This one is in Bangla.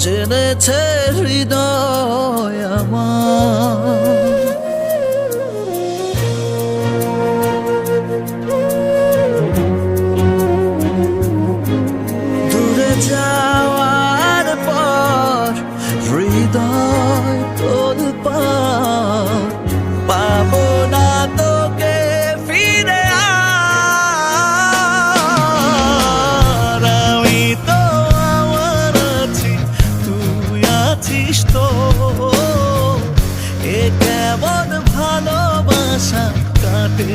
জেনেছে হৃদয় আমার। দূরে যাওয়ার পর হৃদয় তোলপাড়, পাবো না তোকে ফিরে আর। আমি তো আমার আছি, তুই আছিস তো, এ কেমন ভালোবাসা কাটে